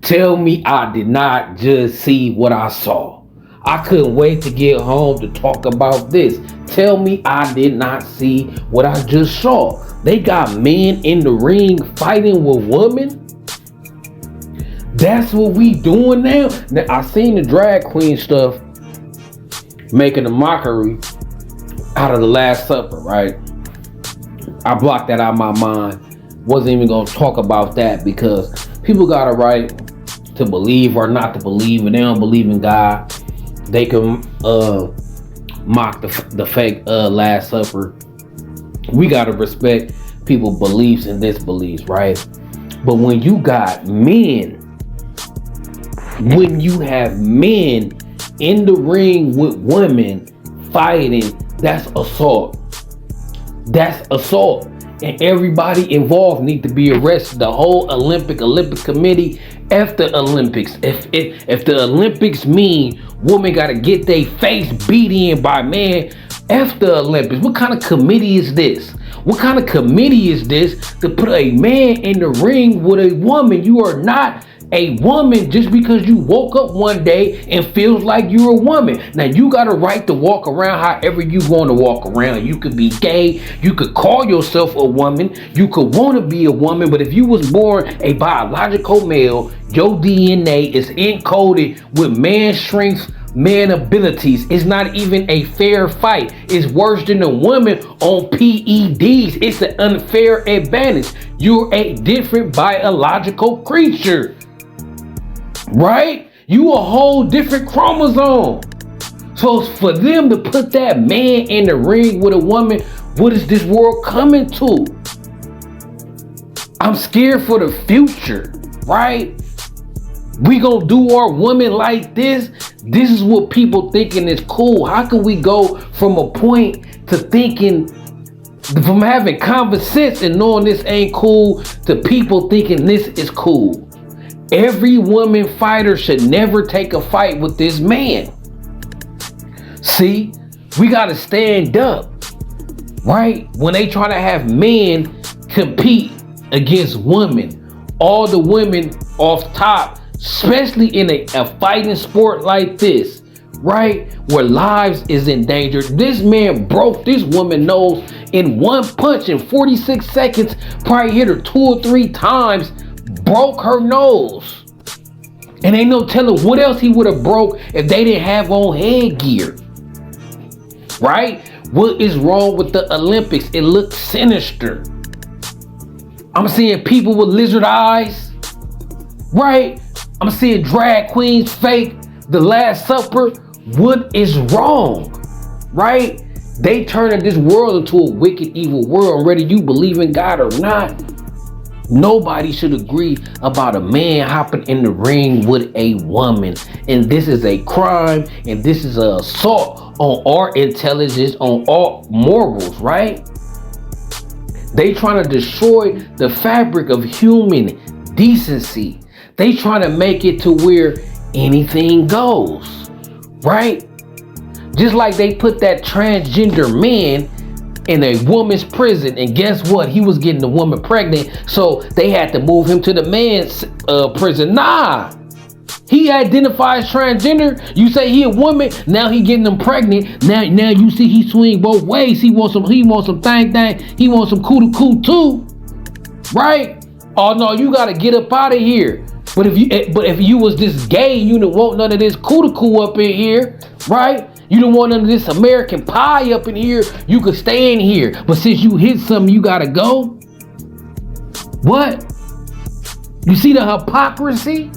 Tell me I did not just see what I saw. I couldn't wait to get home to talk about this. Tell me I did not see what I just saw. They got men in the ring fighting with women. That's what we doing now. Now I seen the drag queen stuff making a mockery out of the Last Supper, right? I blocked that out of my mind. Wasn't even gonna talk about that because people got a right to believe or not to believe, and they don't believe in God. They can mock the fake Last Supper. We gotta respect people's beliefs and disbeliefs, right? But when you got men, when you have men in the ring with women fighting, that's assault. That's assault. And everybody involved need to be arrested. The whole Olympic committee, F the Olympics. If the Olympics mean women gotta get their face beat in by man, F the Olympics. What kind of committee is this? What kind of committee is this to put a man in the ring with a woman? You are not a woman just because you woke up one day and feels like you're a woman. Now you got a right to walk around however you want to walk around. You could be gay, you could call yourself a woman, you could want to be a woman, but if you was born a biological male, your DNA is encoded with man strengths, man abilities. It's not even a fair fight. It's worse than a woman on PEDs. It's an unfair advantage. You're a different biological creature. Right? You a whole different chromosome. So for them to put that man in the ring with a woman, what is this world coming to? I'm scared for the future, right? We gonna do our women like this? This is what people thinking is cool. How can we go from a point to thinking, from having common sense and knowing this ain't cool, to people thinking this is cool? Every woman fighter should never take a fight with this man. See, we gotta stand up, right? When they try to have men compete against women, all the women off top, especially in a fighting sport like this, right? Where lives is in danger. This man broke this woman's nose in one punch in 46 seconds, probably hit her 2 or 3 times, broke her nose. And ain't no telling what else he would have broke if they didn't have on headgear. Right? What is wrong with the Olympics? It looks sinister. I'm seeing people with lizard eyes. Right? I'm seeing drag queens fake the Last Supper. What is wrong? Right? They turning this world into a wicked, evil world. Whether you believe in God or not, nobody should agree about a man hopping in the ring with a woman. And this is a crime, and this is an assault on our intelligence, on our morals, right? They trying to destroy the fabric of human decency. They trying to make it to where anything goes, right? Just like they put that transgender man in a woman's prison, and guess what? He was getting the woman pregnant, so they had to move him to the man's prison. Nah, he identifies transgender. You say he a woman, now he getting them pregnant. Now you see he swing both ways. He wants some thang. He wants some coo too, right? Oh no, you gotta get up out of here. But if you was this gay, you don't want none of this coo up in here, right? You don't want none of this American pie up in here. You could stay in here. But since you hit something, you gotta go. What? You see the hypocrisy?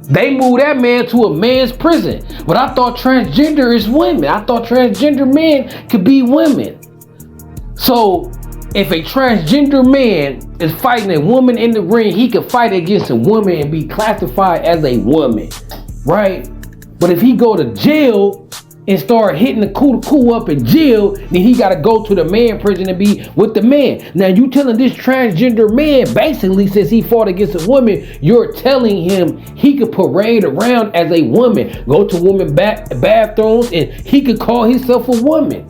They moved that man to a man's prison. But I thought transgender is women. I thought transgender men could be women. So if a transgender man is fighting a woman in the ring, he could fight against a woman and be classified as a woman, right? But if he go to jail and start hitting the coo up in jail, then he got to go to the man prison and be with the man. Now you telling this transgender man, basically, since he fought against a woman, you're telling him he could parade around as a woman, go to women bathrooms, and he could call himself a woman.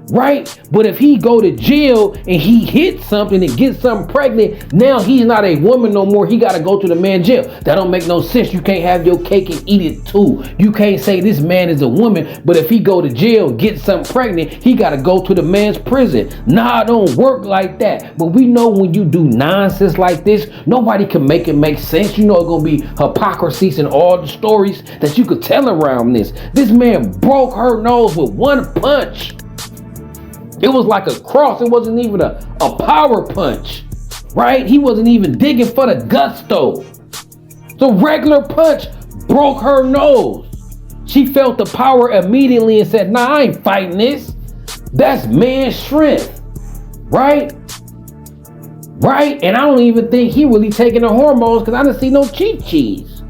right? But if he go to jail and he hits something and gets something pregnant, now he's not a woman no more. He got to go to the man jail. That don't make no sense. You can't have your cake and eat it too. You can't say this man is a woman, but if he go to jail, get something pregnant, he got to go to the man's prison. Nah, it don't work like that. But we know when you do nonsense like this, nobody can make it make sense. You know it's going to be hypocrisies in all the stories that you could tell around this. This man broke her nose with one punch. It was like a cross. It wasn't even a power punch, right? He wasn't even digging for the gusto. The regular punch broke her nose. She felt the power immediately and said, nah, I ain't fighting this. That's man strength, right? Right? And I don't even think he really taking the hormones because I didn't see no chi-chis,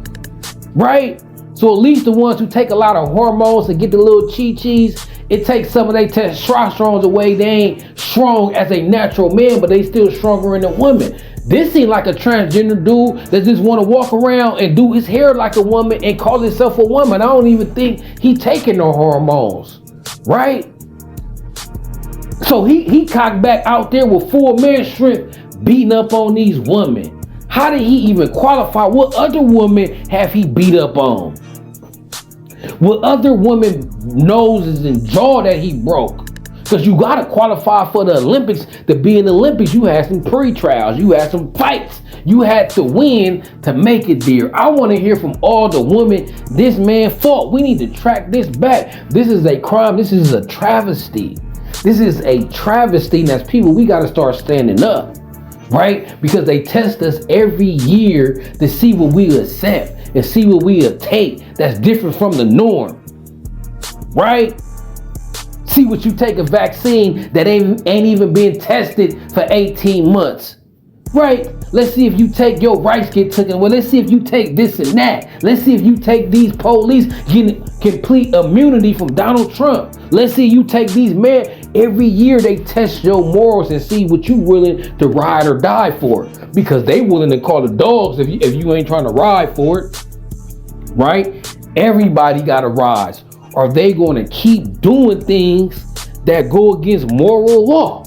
right? So at least the ones who take a lot of hormones to get the little chi-chis, it takes some of their testosterone away. They ain't strong as a natural man, but they still stronger in a woman. This seems like a transgender dude that just want to walk around and do his hair like a woman and call himself a woman. I don't even think he taking no hormones, right? So he cocked back out there with full man strength, beating up on these women. How did he even qualify? What other woman have he beat up on? What other women noses and jaw that he broke? Because you got to qualify for the Olympics. To be in the Olympics, you had some pre-trials. You had some fights. You had to win to make it there. I want to hear from all the women this man fought. We need to track this back. This is a crime. This is a travesty. This is a travesty. And as people, we got to start standing up, right? Because they test us every year to see what we accept and see what we take that's different from the norm, right? See what you take a vaccine that ain't even been tested for 18 months, right? Let's see if you take your rights get taken. Well, let's see if you take this and that. Let's see if you take these police getting complete immunity from Donald Trump. Let's see you take these men. Every year they test your morals and see what you willing to ride or die for. Because they willing to call the dogs if you ain't trying to ride for it, right? Everybody got to rise. Are they going to keep doing things that go against moral law?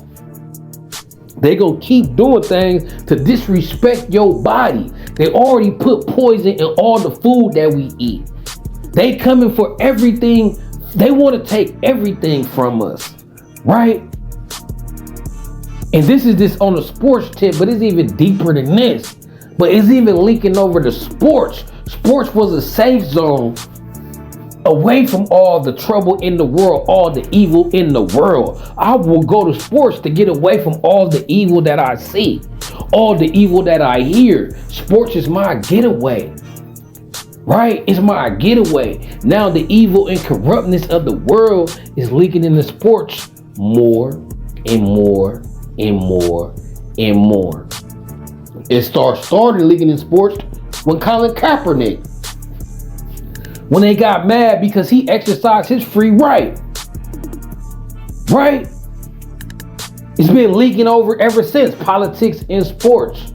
They going to keep doing things to disrespect your body. They already put poison in all the food that we eat. They coming for everything. They want to take everything from us, right? And this is just on a sports tip, but it's even deeper than this. But it's even linking over to sports. Sports was a safe zone away from all the trouble in the world, all the evil in the world. I will go to sports to get away from all the evil that I see, all the evil that I hear. Sports is my getaway, right? It's my getaway. Now the evil and corruptness of the world is leaking into sports more and more and more and more. It started leaking in sports when Colin Kaepernick, when they got mad because he exercised his free right. Right? It's been leaking over ever since. Politics and sports.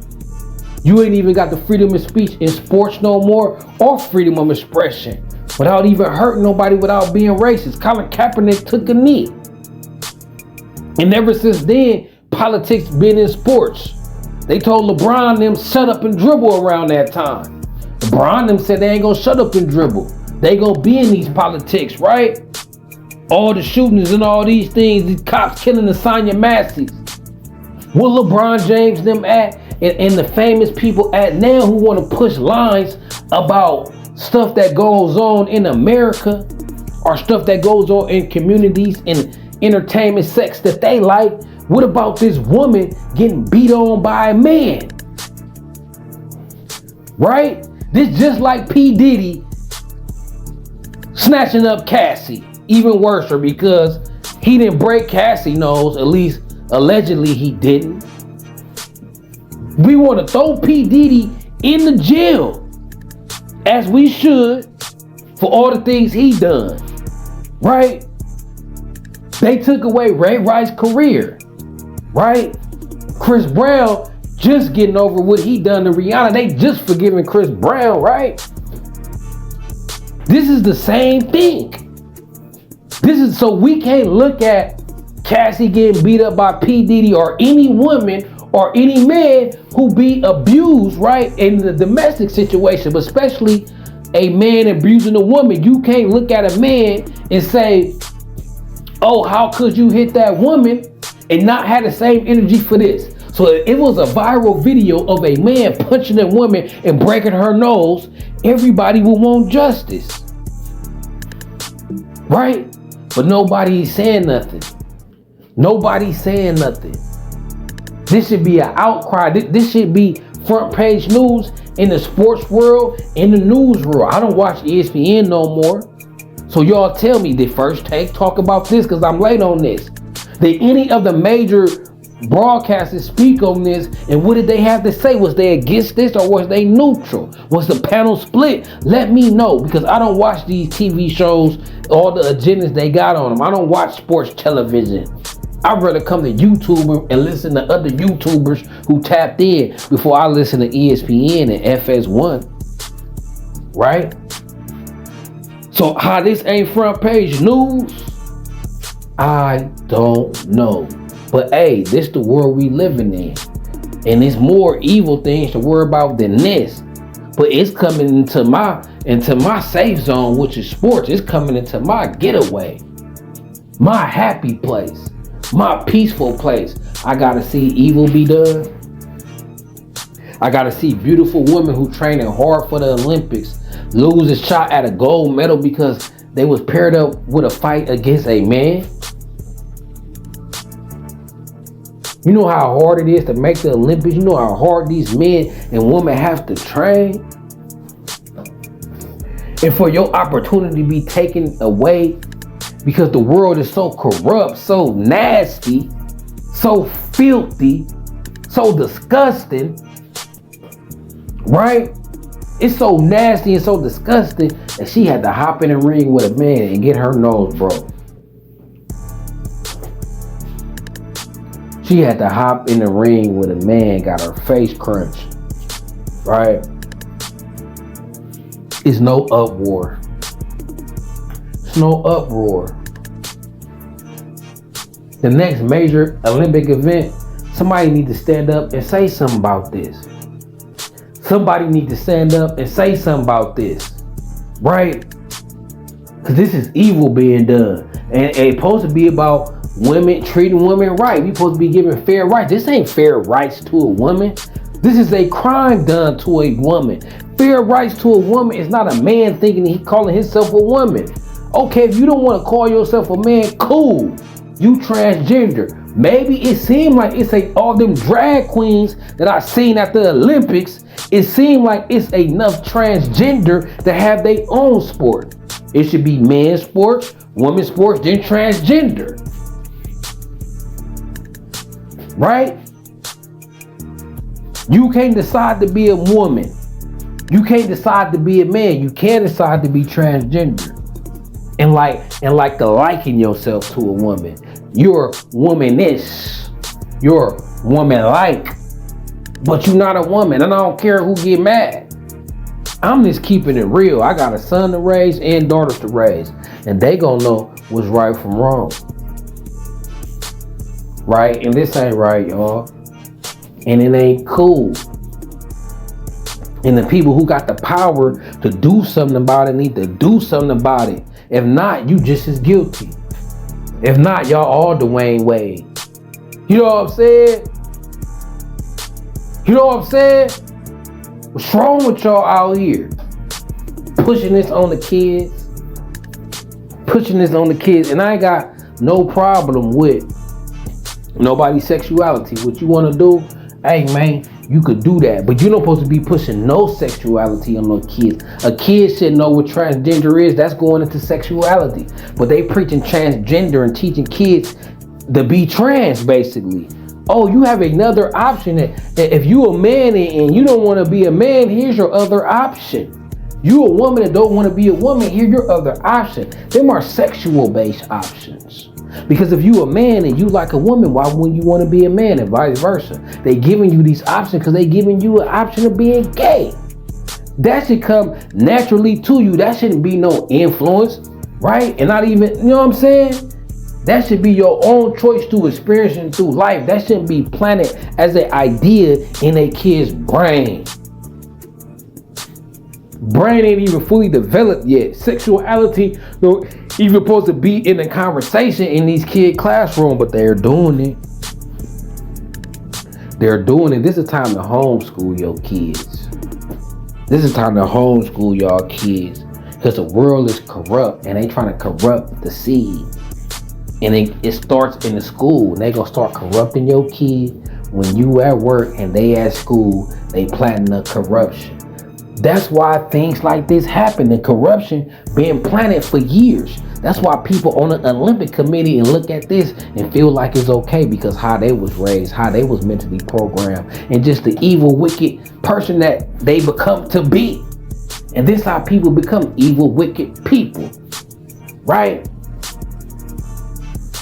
You ain't even got the freedom of speech in sports no more, or freedom of expression without even hurting nobody, without being racist. Colin Kaepernick took a knee. And ever since then, politics been in sports. They told LeBron them shut up and dribble around that time. LeBron them said they ain't gonna shut up and dribble. They gonna be in these politics, right? All the shootings and all these things, these cops killing the Sonya Massey's. Where LeBron James them at, and the famous people at now who want to push lines about stuff that goes on in America, or stuff that goes on in communities and entertainment, sex that they like. What about this woman getting beat on by a man? Right? This just like P. Diddy snatching up Cassie. Even worse, because he didn't break Cassie's nose, at least allegedly he didn't. We want to throw P. Diddy in the jail, as we should, for all the things he done, right? They took away Ray Rice's career, right? Chris Brown just getting over what he done to Rihanna. They just forgiving Chris Brown, right? This is the same thing. This is so we can't look at Cassie getting beat up by P. Diddy, or any woman or any man who be abused, right, in the domestic situation, but especially a man abusing a woman. You can't look at a man and say, oh, how could you hit that woman and not have the same energy for this? So if it was a viral video of a man punching a woman and breaking her nose, everybody would want justice, right? But nobody's saying nothing. Nobody's saying nothing. This should be an outcry. This should be front page news in the sports world, in the news world. I don't watch ESPN no more. So y'all tell me, did First Take talk about this? Because I'm late on this. Did any of the major broadcasters speak on this? And what did they have to say? Was they against this or was they neutral? Was the panel split? Let me know, because I don't watch these TV shows, all the agendas they got on them. I don't watch sports television. I'd rather come to YouTube and listen to other YouTubers who tapped in before I listen to ESPN and FS1. Right? So how this ain't front page news, I don't know. But hey, this the world we living in. And it's more evil things to worry about than this. But it's coming into my safe zone, which is sports. It's coming into my getaway. My happy place. My peaceful place. I gotta see evil be done. I gotta see beautiful women who training hard for the Olympics lose a shot at a gold medal because they was paired up with a fight against a man. You know how hard it is to make the Olympics. You know how hard these men and women have to train. And for your opportunity to be taken away because the world is so corrupt, so nasty, so filthy, so disgusting, right? It's so nasty and so disgusting that she had to hop in a ring with a man and get her nose broke. She had to hop in the ring with a man, got her face crunched, right? It's no uproar. It's no uproar. The next major Olympic event, somebody need to stand up and say something about this. Somebody need to stand up and say something about this, right? Because this is evil being done. And it's supposed to be about women, treating women right. We supposed to be giving fair rights. This ain't fair rights to a woman. This is a crime done to a woman. Fair rights to a woman is not a man thinking he calling himself a woman. Okay, if you don't want to call yourself a man, cool. You transgender. Maybe it seemed like it's all them drag queens that I seen at the Olympics. It seemed like it's enough transgender to have their own sport. It should be men's sports, women's sports, then transgender. Right? You can't decide to be a woman. You can't decide to be a man. You can't decide to be transgender. And like to liken yourself to a woman. You're womanish. You're woman-like. But you're not a woman. And I don't care who get mad. I'm just keeping it real. I got a son to raise and daughters to raise. And they gonna know what's right from wrong. Right? And this ain't right, y'all. And it ain't cool. And the people who got the power to do something about it need to do something about it. If not, you just as guilty. If not, y'all all Dwayne Wade. You know what I'm saying? You know what I'm saying? What's wrong with y'all out here? Pushing this on the kids. Pushing this on the kids. And I ain't got no problem with nobody's sexuality. What you want to do, hey man, you could do that. But you're not supposed to be pushing no sexuality on no kids. A kid should know what transgender is. That's going into sexuality. But they preaching transgender and teaching kids to be trans, basically. Oh, you have another option. That if you a man and you don't want to be a man, here's your other option. You a woman that don't want to be a woman, here's your other option. Them are sexual-based options. Because if you a man and you like a woman, why wouldn't you want to be a man, and vice versa? They giving you these options because they giving you an option of being gay. That should come naturally to you. That shouldn't be no influence, right? And not even, you know what I'm saying? That should be your own choice to experiencing through life. That shouldn't be planted as an idea in a kid's brain. Brain ain't even fully developed yet. Sexuality don't even supposed to be in the conversation in these kid classroom, but they're doing it. They're doing it. This is time to homeschool your kids. This is time to homeschool y'all kids. Because the world is corrupt and they trying to corrupt the seed. And it starts in the school. And they gonna start corrupting your kid when you at work and they at school. They planting the corruption. That's why things like this happen. The corruption being planted for years. That's why people on the Olympic committee and look at this and feel like it's okay because how they was raised, how they was mentally programmed, and just the evil, wicked person that they become to be. And this how people become evil, wicked people. Right?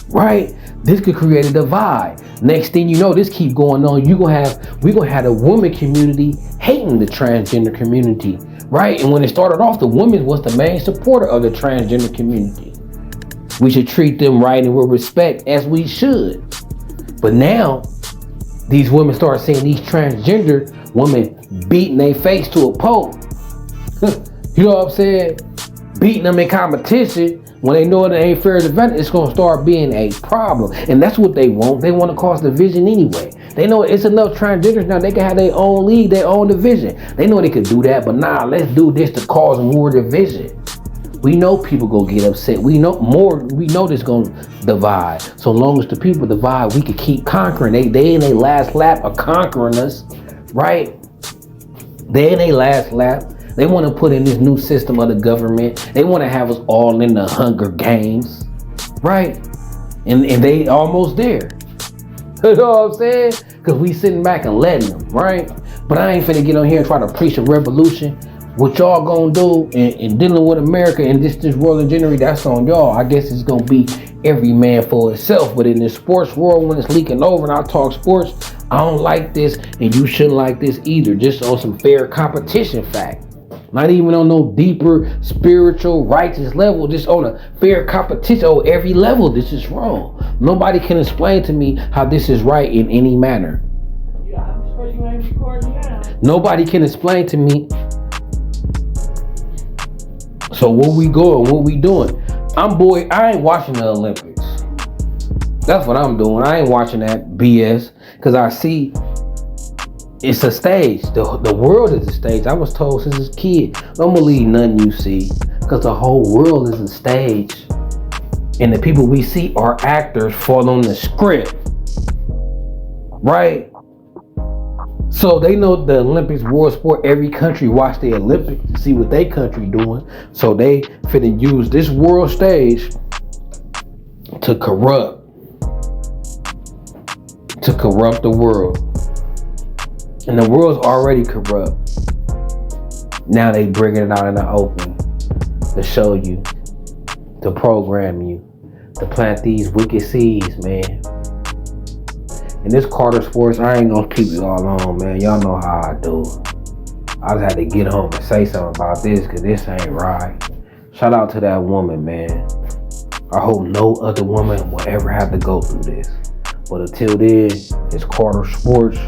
Right? This could create a divide. Next thing you know, this keep going on. We gonna have the women community hating the transgender community, right? And when it started off, the women was the main supporter of the transgender community. We should treat them right and with respect as we should. But now, these women start seeing these transgender women beating their face to a pole. You know what I'm saying? Beating them in competition. When they know it ain't fair advantage, it's gonna start being a problem. And that's what they want. They want to cause division anyway. They know it's enough transgenders now. They can have their own league, their own division. They know they could do that, but nah, let's do this to cause more division. We know people gonna get upset. We know this gonna divide. So long as the people divide, we could keep conquering. They in their last lap of conquering us, right? They in their last lap. They want to put in this new system of the government. They want to have us all in the Hunger Games, right? And they almost there. You know what I'm saying? Because we sitting back and letting them, right? But I ain't finna get on here and try to preach a revolution. What y'all gonna do in dealing with America and this world in general, that's on y'all. I guess it's gonna be every man for itself. But in this sports world, when it's leaking over and I talk sports, I don't like this and you shouldn't like this either. Just on some fair competition fact. Not even on no deeper spiritual righteous level, just on a fair competition on every level. This is wrong. Nobody can explain to me how this is right in any manner. Nobody can explain to me. So where we going? What we doing? I ain't watching the Olympics. That's what I'm doing. I ain't watching that BS because I see it's a stage. The world is a stage. I was told since a kid, don't believe nothing you see because the whole world is a stage. And the people we see are actors following the script. Right? So they know the Olympics, world sport, every country watch the Olympics to see what their country doing. So they finna use this world stage to corrupt the world. And the world's already corrupt. Now they bringing it out in the open to show you, to program you, to plant these wicked seeds, man. And this Carter Sports, I ain't gonna keep it all on, man. Y'all know how I do. I just had to get home and say something about this because this ain't right. Shout out to that woman, man. I hope no other woman will ever have to go through this. But until then, it's Carter Sports.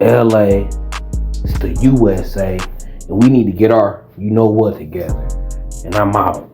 LA, it's the USA, and we need to get our you know what together. And I'm out.